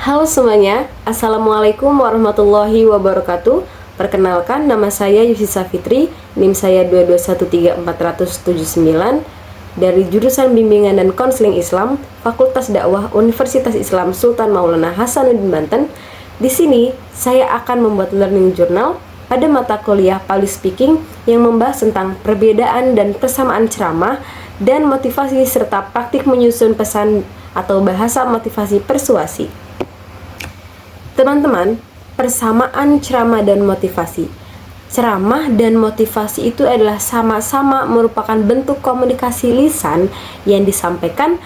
Halo semuanya, Assalamualaikum warahmatullahi wabarakatuh. Perkenalkan, nama saya Yusisa Fitri, NIM saya 2213479 dari jurusan Bimbingan dan Konseling Islam, Fakultas Dakwah Universitas Islam Sultan Maulana Hasanuddin Banten. Di sini saya akan membuat learning journal pada mata kuliah Public Speaking yang membahas tentang perbedaan dan persamaan ceramah dan motivasi serta praktik menyusun pesan atau bahasa motivasi persuasi. Teman-teman, persamaan ceramah dan motivasi. Ceramah dan motivasi itu adalah sama-sama merupakan bentuk komunikasi lisan yang disampaikan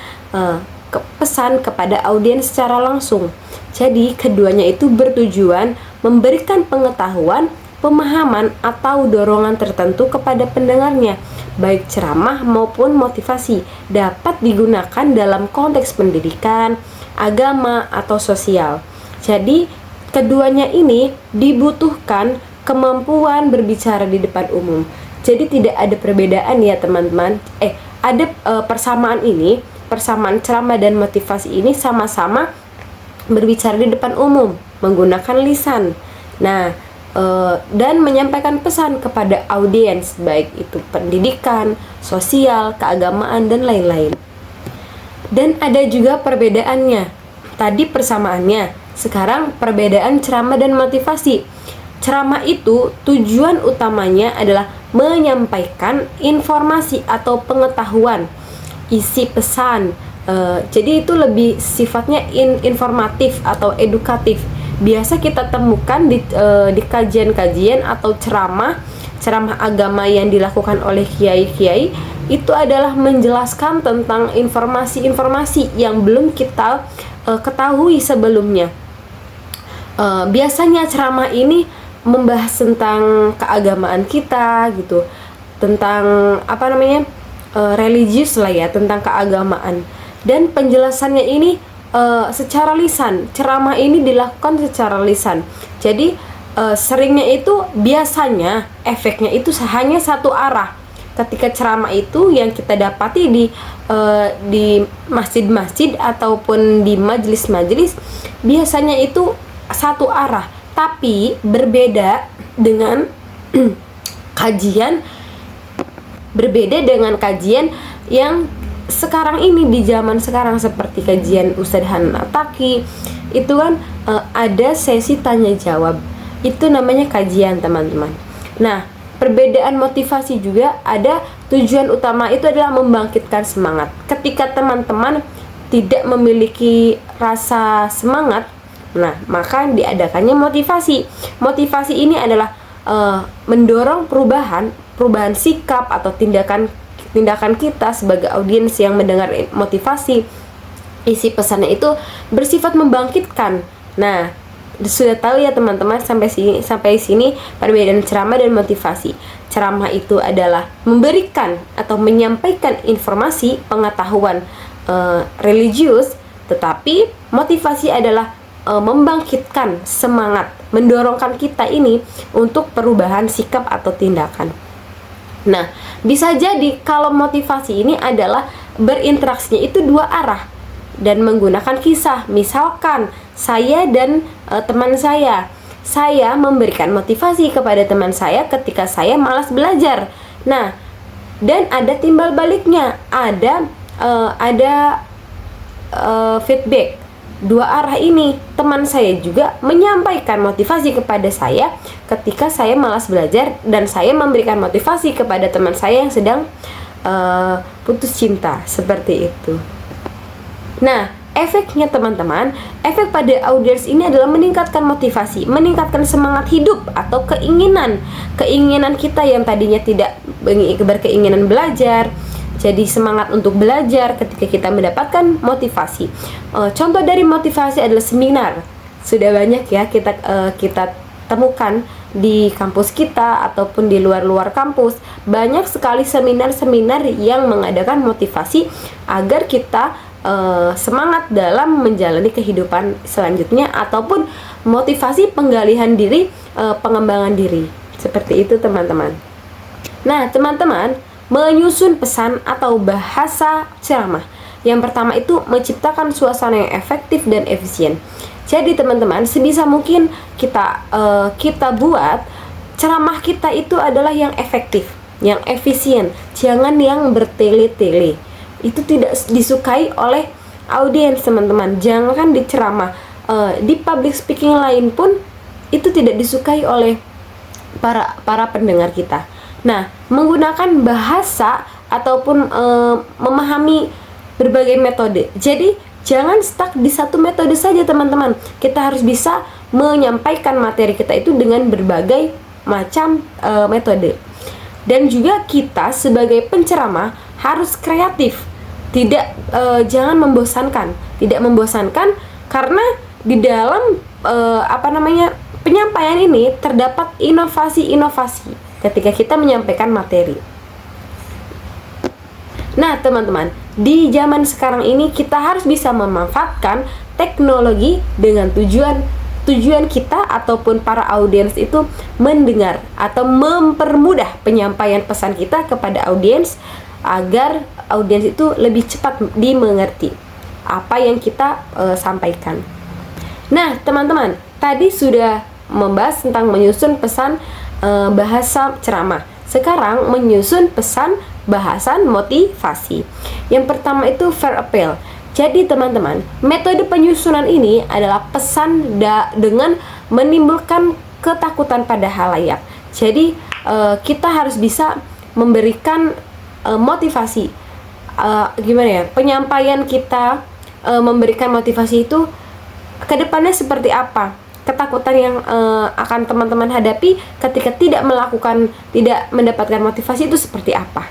pesan kepada audiens secara langsung. Jadi, keduanya itu bertujuan memberikan pengetahuan, pemahaman, atau dorongan tertentu kepada pendengarnya. Baik ceramah maupun motivasi dapat digunakan dalam konteks pendidikan, agama, atau sosial. Jadi, keduanya ini dibutuhkan kemampuan berbicara di depan umum. Jadi tidak ada perbedaan ya teman-teman. Ada persamaan ini, persamaan ceramah dan motivasi ini sama-sama berbicara di depan umum menggunakan lisan. Nah, dan menyampaikan pesan kepada audiens, baik itu pendidikan, sosial, keagamaan, dan lain-lain. Dan ada juga perbedaannya. Tadi persamaannya, sekarang perbedaan ceramah dan motivasi. Ceramah itu tujuan utamanya adalah menyampaikan informasi atau pengetahuan, isi pesan. Jadi itu lebih sifatnya informatif atau edukatif. Biasa kita temukan di kajian-kajian atau ceramah agama yang dilakukan oleh kiai-kiai, itu adalah menjelaskan tentang informasi-informasi yang belum kita ketahui sebelumnya. Biasanya ceramah ini membahas tentang keagamaan kita gitu, tentang religius lah ya, tentang keagamaan. Dan penjelasannya ini secara lisan. Ceramah ini dilakukan secara lisan. Jadi seringnya itu biasanya efeknya itu hanya satu arah. Ketika ceramah itu yang kita dapati di masjid-masjid ataupun di majelis-majelis, biasanya itu satu arah, tapi berbeda dengan kajian yang sekarang ini, di zaman sekarang, seperti kajian Ustadz Hanan Attaqi. Itu kan ada sesi tanya jawab, itu namanya kajian, teman-teman. Nah, perbedaan motivasi juga ada. Tujuan utama itu adalah membangkitkan semangat. Ketika teman-teman tidak memiliki rasa semangat, nah, maka diadakannya motivasi. Motivasi ini adalah mendorong perubahan sikap atau tindakan kita sebagai audiens yang mendengar motivasi. Isi pesannya itu bersifat membangkitkan. Nah, sudah tahu ya teman-teman sampai sini perbedaan ceramah dan motivasi. Ceramah itu adalah memberikan atau menyampaikan informasi, pengetahuan religius, tetapi motivasi adalah membangkitkan semangat, mendorongkan kita ini untuk perubahan sikap atau tindakan. Nah, bisa jadi kalau motivasi ini adalah berinteraksinya itu dua arah dan menggunakan kisah. Misalkan saya dan teman saya memberikan motivasi kepada teman saya ketika saya malas belajar. Nah, dan ada timbal baliknya, ada feedback dua arah ini. Teman saya juga menyampaikan motivasi kepada saya ketika saya malas belajar, dan saya memberikan motivasi kepada teman saya yang sedang putus cinta, seperti itu. Nah, efeknya teman-teman, efek pada audiens ini adalah meningkatkan motivasi, meningkatkan semangat hidup atau keinginan kita yang tadinya tidak berkeinginan belajar, jadi semangat untuk belajar ketika kita mendapatkan motivasi. Contoh dari motivasi adalah seminar. Sudah banyak ya kita temukan di kampus kita ataupun di luar kampus. Banyak sekali seminar-seminar yang mengadakan motivasi agar kita semangat dalam menjalani kehidupan selanjutnya, ataupun motivasi penggalian diri, pengembangan diri. Seperti itu teman-teman. Nah teman-teman, menyusun pesan atau bahasa ceramah. Yang pertama itu menciptakan suasana yang efektif dan efisien. Jadi teman-teman, sebisa mungkin kita buat ceramah kita itu adalah yang efektif, yang efisien, jangan yang bertele-tele. Itu tidak disukai oleh audiens teman-teman. Jangan di ceramah, di public speaking lain pun itu tidak disukai oleh para pendengar kita. Nah, menggunakan bahasa ataupun memahami berbagai metode. Jadi jangan stuck di satu metode saja teman-teman. Kita harus bisa menyampaikan materi kita itu dengan berbagai macam metode. Dan juga kita sebagai penceramah harus kreatif. Jangan membosankan. Tidak membosankan karena di dalam penyampaian ini terdapat inovasi-inovasi ketika kita menyampaikan materi. Nah teman-teman, di zaman sekarang ini kita harus bisa memanfaatkan teknologi dengan tujuan kita ataupun para audiens itu mendengar atau mempermudah penyampaian pesan kita kepada audiens agar audiens itu lebih cepat dimengerti apa yang kita sampaikan. Nah teman-teman, tadi sudah membahas tentang menyusun pesan bahasa ceramah. Sekarang menyusun pesan bahasan motivasi. Yang pertama itu fair appeal. Jadi teman-teman, metode penyusunan ini adalah pesan dengan menimbulkan ketakutan pada halayak. Jadi kita harus bisa memberikan motivasi. Gimana ya? Penyampaian kita memberikan motivasi itu ke depannya seperti apa? Ketakutan yang akan teman-teman hadapi ketika tidak mendapatkan motivasi itu seperti apa?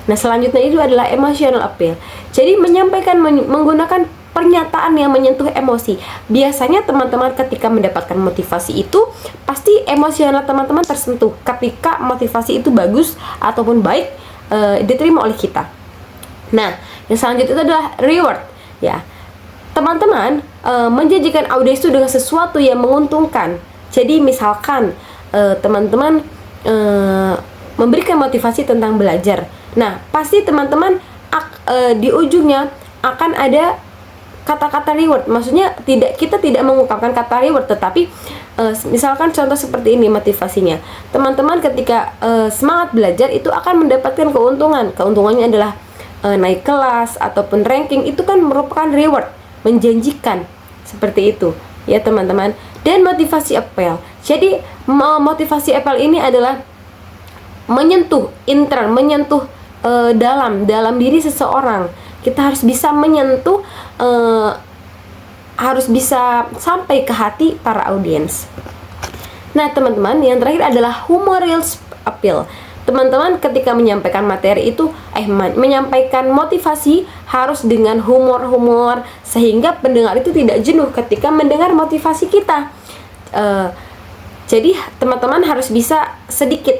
Nah, selanjutnya itu adalah emotional appeal. Jadi menyampaikan menggunakan pernyataan yang menyentuh emosi. Biasanya teman-teman ketika mendapatkan motivasi itu pasti emosional teman-teman tersentuh ketika motivasi itu bagus ataupun baik diterima oleh kita. Nah, yang selanjutnya itu adalah reward, ya. Teman-teman menjanjikan audiens itu dengan sesuatu yang menguntungkan. Jadi misalkan teman-teman memberikan motivasi tentang belajar. Nah, pasti teman-teman di ujungnya akan ada kata-kata reward. Maksudnya kita tidak mengungkapkan kata reward, tetapi misalkan contoh seperti ini motivasinya. Teman-teman ketika semangat belajar itu akan mendapatkan keuntungan. Keuntungannya adalah naik kelas ataupun ranking, itu kan merupakan reward, menjanjikan seperti itu ya teman-teman. Dan motivasi appeal. Jadi motivasi appeal ini adalah menyentuh intern, menyentuh dalam diri seseorang. Kita harus bisa menyentuh, harus bisa sampai ke hati para audiens. Nah teman-teman, yang terakhir adalah humorous appeal. Teman-teman ketika menyampaikan materi itu menyampaikan motivasi harus dengan humor sehingga pendengar itu tidak jenuh ketika mendengar motivasi kita. Jadi teman-teman harus bisa sedikit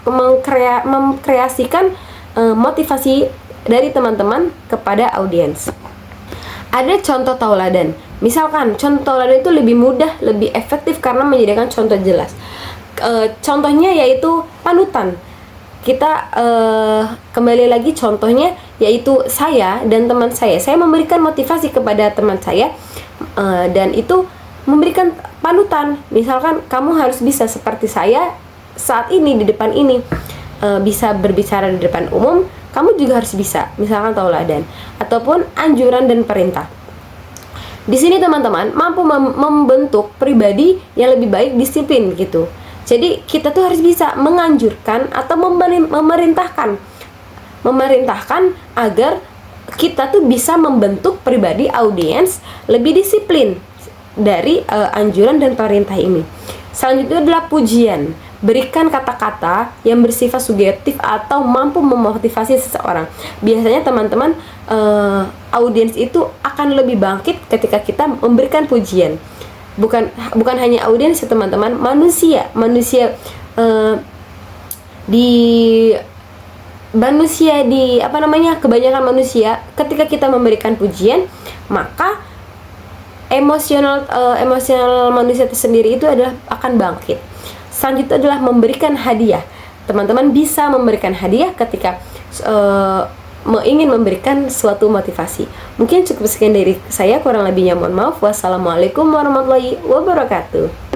mengkreasikan motivasi dari teman-teman kepada audiens. Ada contoh tauladan. Misalkan contoh tauladan itu lebih mudah, lebih efektif karena menyediakan contoh jelas. Contohnya yaitu panutan. Kita kembali lagi contohnya yaitu saya dan teman saya. Saya memberikan motivasi kepada teman saya dan itu memberikan panutan. Misalkan kamu harus bisa seperti saya saat ini di depan ini, bisa berbicara di depan umum. Kamu juga harus bisa. Misalkan tauladan ataupun anjuran dan perintah. Di sini teman-teman mampu membentuk pribadi yang lebih baik, disiplin gitu. Jadi kita tuh harus bisa menganjurkan atau memerintahkan agar kita tuh bisa membentuk pribadi audiens lebih disiplin dari anjuran dan perintah ini. Selanjutnya adalah pujian. Berikan kata-kata yang bersifat subjektif atau mampu memotivasi seseorang. Biasanya teman-teman audiens itu akan lebih bangkit ketika kita memberikan pujian. Bukan hanya audiens ya teman-teman, manusia kebanyakan manusia ketika kita memberikan pujian, maka emosional manusia tersendiri itu akan bangkit. Selanjutnya adalah memberikan hadiah. Teman-teman bisa memberikan hadiah ketika ingin memberikan suatu motivasi. Mungkin cukup sekian dari saya, kurang lebihnya mohon maaf. Wassalamualaikum warahmatullahi wabarakatuh.